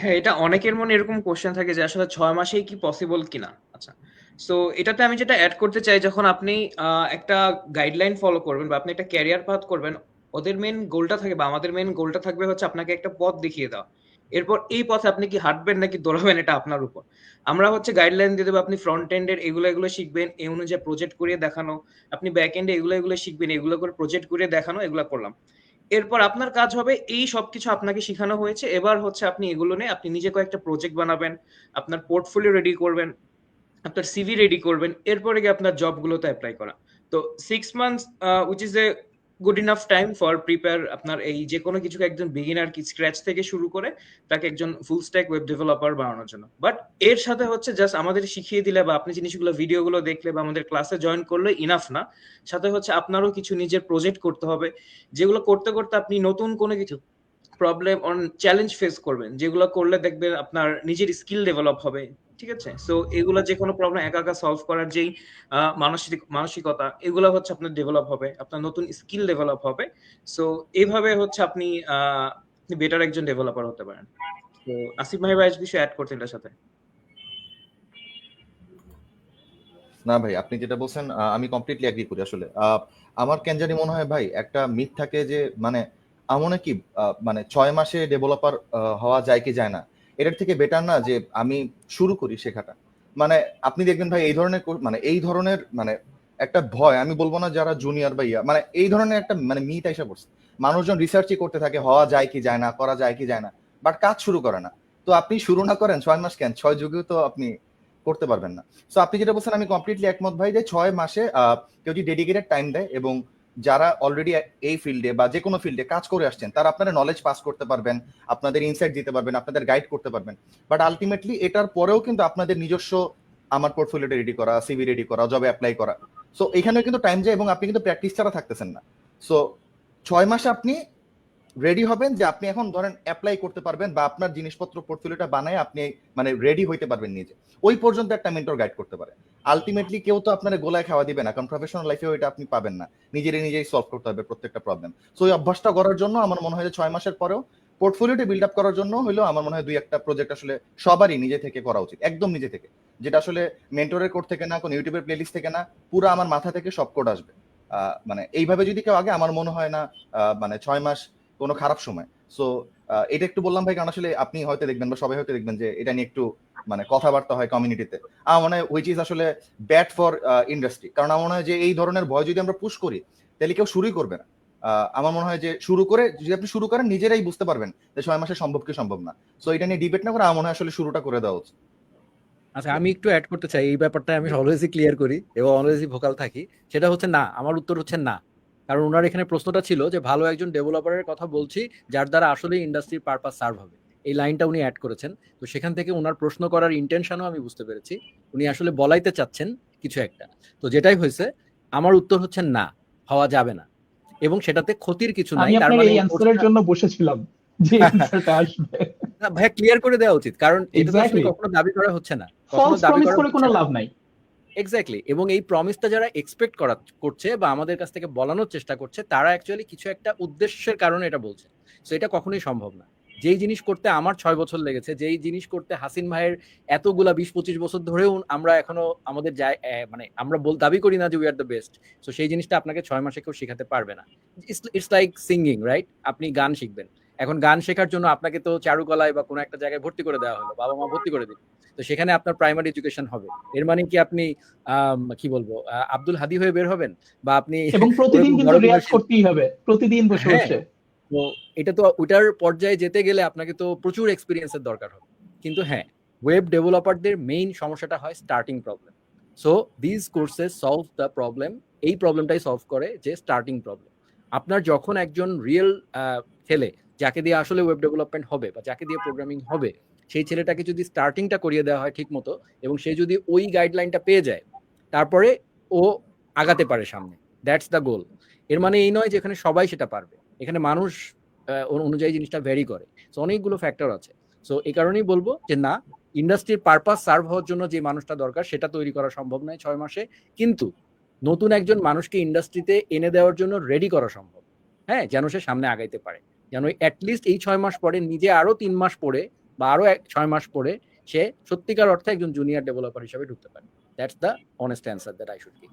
হ্যাঁ, এটা অনেকের মনে এরকম কোশ্চেন থাকে যে আসলে 6 মাসেই কি পসিবল কিনা। আচ্ছা, সো এটাতে আমি যেটা অ্যাড করতে চাই, যখন আপনি একটা গাইডলাইন ফলো করবেন বা আপনি একটা ক্যারিয়ার পাথ করবেন, ওদের মেন গোলটা থাকে বা আমাদের মেন গোলটা থাকবে হচ্ছে আপনাকে একটা পথ দেখিয়ে দেওয়া। এরপর এই পথে আপনি কি হাঁটবেন নাকি দৌড়াবেন, এটা আপনার উপর। আমরা হচ্ছে গাইডলাইন দিয়ে দেবো, আপনি ফ্রন্ট এন্ডের এগুলো এগুলো শিখবেন, এই অনুযায়ী প্রজেক্ট করিয়ে দেখানো। আপনি ব্যাক এন্ডে এগুলো এগুলো শিখবেন, এগুলো করে প্রজেক্ট করিয়ে দেখানো, এগুলো করলাম। এরপর আপনার কাজ হবে এই সবকিছু আপনাকে শিখানো হয়েছে, এবার হচ্ছে আপনি এগুলো নিয়ে আপনি নিজে কয়েকটা প্রজেক্ট বানাবেন, আপনার পোর্টফোলিও রেডি করবেন, আপনার সিভি রেডি করবেন, এরপরে গিয়ে আপনার জবগুলোতে অ্যাপ্লাই করা। তো 6 months which is a good enough time for prepare আপনার এই যে কোনো কিছুকে একজন বিগিনার কি স্ক্র্যাচ থেকে শুরু করে তাকে একজন ফুল স্ট্যাক ওয়েব ডেভেলপার বানানোর জন্য। বাট এর সাথে হচ্ছে জাস্ট আমাদের শিখিয়ে দিলে বা আপনি জিনিসগুলো ভিডিওগুলো দেখলে বা আমাদের ক্লাসে জয়েন করলে ইনাফ না, সাথে হচ্ছে আপনারও কিছু নিজের প্রজেক্ট করতে হবে, যেগুলো করতে করতে আপনি নতুন কোনো কিছু প্রবলেম অন চ্যালেঞ্জ ফেস করবেন, যেগুলো করলে দেখবেন আপনার নিজের স্কিল ডেভেলপ হবে। ঠিক আছে, সো এগুলো যে কোনো প্রবলেম একা একা সলভ করার যেই মানসিকতা, এগুলো হচ্ছে আপনার ডেভেলপ হবে, আপনার নতুন স্কিল ডেভেলপ হবে। সো এইভাবে হচ্ছে আপনি বেটার একজন ডেভেলপার হতে পারেন। তো আসিফ ভাই ভাই কিছু অ্যাড করতেন এটার সাথে? না ভাই, আপনি যেটা বলছেন আমি কমপ্লিটলি এগ্রি করি। আসলে আমার কেন জানি মনে হয় ভাই, একটা মিথ থাকে যে মানে এমন কি মানে 6 মাসে ডেভেলপার হওয়া যায় কি যায় না। এটার থেকে বেটার না যে আমি শুরু করি শেখাটা। মানে আপনি দেখবেন ভাই, এই ধরনের মানে এই ধরনের মানে একটা ভয়, আমি বলবো না যারা জুনিয়র বা ইয়া, মানে এই ধরনের একটা মানে মিথ আইসা পড়ছে। মানুষজন রিসার্চই করতে থাকে হওয়া যায় কি যায় না, করা যায় কি যায় না, বাট কাজ শুরু করে না। তো আপনি শুরু না করেন 6 মাস কেন, 6 যুগেও তো আপনি করতে পারবেন না। সো আপনি যেটা বলছেন আমি কমপ্লিটলি একমত ভাই, যে 6 মাসে কেউ যদি ডেডিকেটেড টাইম দেয় এবং যারা অলরেডি এই ফিল্ডে বা যে কোনো ফিল্ডে কাজ করে আসছেন, তারা আপনারা নলেজ পাস করতে পারবেন, আপনাদের ইনসাইট দিতে পারবেন, আপনাদের গাইড করতে পারবেন। বাট আলটিমেটলি এটার পরেও কিন্তু আপনাদের নিজস্ব আমার পোর্টফোলিওটা রেডি করা, সিভি রেডি করা, জবে অ্যাপ্লাই করা, সো এখানেও কিন্তু টাইম যায় এবং আপনি কিন্তু প্র্যাকটিস ছাড়া থাকতেছেন না। সো 6 মাসে আপনি রেডি হবেন যে আপনি এখন ধরেন অ্যাপ্লাই করতে পারবেন বা আপনার জিনিসপত্র পোর্টফোলিওটা বানায় আপনি মানে রেডি হইতে পারবেন নিজে। ওই পর্যন্ত একটা মেন্টর গাইড করতে পারে। আলটিমেটলি কেউ তো আপনার গোলায় খাওয়া দিবে না, কারণ প্রফেশনাল লাইফেও এটা আপনি পাবেন না। নিজেই সলভ করতে হবে প্রত্যেকটা প্রবলেম। সো ওই অভ্যাসটা করার জন্য আমার মনে হয় যে 6 মাসের পরেও পোর্টফোলিওটা বিল্ড আপ করার জন্য হলেও আমার মনে হয় 2-1টা প্রজেক্ট আসলে সবারই নিজে থেকে করা উচিত, একদম নিজে থেকে। যেটা আসলে মেন্টরের কোড থেকে না, কোনো ইউটিউবের প্লেলিস্ট থেকে না, পুরো আমার মাথা থেকে সব কোড আসবে। মানে এইভাবে যদি কেউ আগে, আমার মনে হয় না মানে 6 মাস কোনো খারাপ সময়। সো এটা একটু বললাম ভাই, কারণ আসলে আপনি হয়তো দেখবেন বা সবাই হয়তো দেখবেন যে এটা নিয়ে একটু মানে কথাবার্তা হয় কমিউনিটিতে। আমার মনে হয় হুইচ ইজ আসলে ব্যাড ফর ইন্ডাস্ট্রি। কারণ আমার মনে হয় যে এই ধরনের ভয় যদি আমরা পুশ করি, তাহলে কেউ শুরুই করবে না। আমার মনে হয় যে শুরু করে যদি আপনি শুরু করেন, নিজেরাই বুঝতে পারবেন যে 6 মাসে সম্ভব কি সম্ভব না। সো এটা নিয়ে ডিবেট না করে আমার মনে হয় আসলে শুরুটা করে দেওয়া উচিত। আচ্ছা, আমি একটু অ্যাড করতে চাই এই ব্যাপারটা। আমি অলওয়েজই ক্লিয়ার করি এবং অলওয়েজই ভোকাল থাকি। সেটা হচ্ছে না, আমার উত্তর হচ্ছে না। কারণ ওনার এখানে প্রশ্নটা ছিল যে ভালো একজন ডেভেলপারের কথা বলছি যার দ্বারা আসলে ইন্ডাস্ট্রির পারপাস সার্ভ হবে, এই লাইনটা উনি অ্যাড করেছেন। তো সেখান থেকে ওনার প্রশ্ন করার ইন্টেনশনও আমি বুঝতে পেরেছি। উনি আসলে বলাইতে চাচ্ছেন কিছু একটা। তো যেটাই হয়েছে, আমার উত্তর হচ্ছে না, হওয়া যাবে না। এবং সেটাতে ক্ষতির কিছু নাই, আমি তার আপনার মানে এই এই অ্যান্সারের কোর্সটা জন্য বসেছিলাম যে অ্যান্সারটা আসবে। না ভাইয়া, ক্লিয়ার করে দেওয়া উচিত, কারণ এটা তো আসলে এক্স্যাক্টলি, কখনো দাবি করা হচ্ছে না, কখনো ফলস দাবি প্রমিস করা করে হচ্ছে কোনো না। লাভ নাই। এক্স্যাক্টলি, এবং এই প্রমিসটা যারা এক্সপেক্ট করছে বা আমাদের কাছ থেকে বলানোর চেষ্টা করছে, তারা অ্যাকচুয়ালি কিছু একটা উদ্দেশ্যের কারণে এটা বলছে। তো এটা কখনোই সম্ভব না। যেই জিনিস করতে আমার 6 বছর লেগেছে, যেই জিনিস করতে হাসিন ভাইয়ের এতগুলা 20-25 বছর ধরেও আমরা এখনো আমাদের মানে আমরা দাবি করি না যে উই আর দ্য বেস্ট। তো সেই জিনিসটা আপনাকে 6 মাসে কেউ শেখাতে পারবে না। It's like singing, right? আপনি গান শিখবেন, এখন গান শেখার জন্য আপনাকে তো চারুকলায় বা কোনো একটা জায়গায় ভর্তি করে দেওয়া হলো, বাবা মা ভর্তি করে দিল। তো সেখানে আপনার প্রাইমারি এডুকেশন হবে। এর মানে কি আপনি কি বলবো, আব্দুল হাদি হয়ে বের হবেন, বা আপনি এবং প্রতিদিন ওরকম কিন্তু বড় কোনো রেয়াজ করতেই হবে, প্রতিদিন বসে হ্যাঁ। বসে। তো এটা তো ওইটার পর্যায়ে যেতে গেলে আপনাকে তো প্রচুর এক্সপিরিয়েন্সের দরকার হবে। কিন্তু হ্যাঁ, ওয়েব ডেভেলপারদের মেইন সমস্যাটা হয় starting problem. So this courses solve the problem. এই প্রবলেমটাই সলভ করে যে স্টার্টিং প্রবলেম। আপনার যখন একজন রিয়েল ছেলে, যাকে দিয়ে আসলে ওয়েব ডেভেলপমেন্ট হবে বা যাকে দিয়ে প্রোগ্রামিং হবে, সেই ছেলেটাকে যদি স্টার্টিংটা করিয়ে দেওয়া হয় ঠিক মতো, এবং সে যদি ওই গাইডলাইনটা পেয়ে যায়, তারপরে ও আগাতে পারে সামনে। দ্যাটস দ্য গোল। এর মানে এই নয় যে এখানে সবাই সেটা পারবে। এখানে মানুষ অনুযায়ী জিনিসটা ভ্যারি করে। সো অনেকগুলো ফ্যাক্টর আছে। সো এই কারণেই বলবো যে না, ইন্ডাস্ট্রির পারপাস সার্ভ হওয়ার জন্য যে মানুষটা দরকার সেটা তৈরি করা সম্ভব নয় 6 মাসে। কিন্তু নতুন একজন মানুষকে ইন্ডাস্ট্রিতে এনে দেওয়ার জন্য রেডি করা সম্ভব। হ্যাঁ, যেন সে সামনে আগাইতে পারে, যেন অ্যাটলিস্ট এই 6 মাস পরে নিজে আরো 3 মাস পরে বা আরো 6 মাস পরে সে সত্যিকার অর্থে একজন জুনিয়র ডেভেলপার হিসেবে ঢুকতে পারে। That's the honest answer that I should give.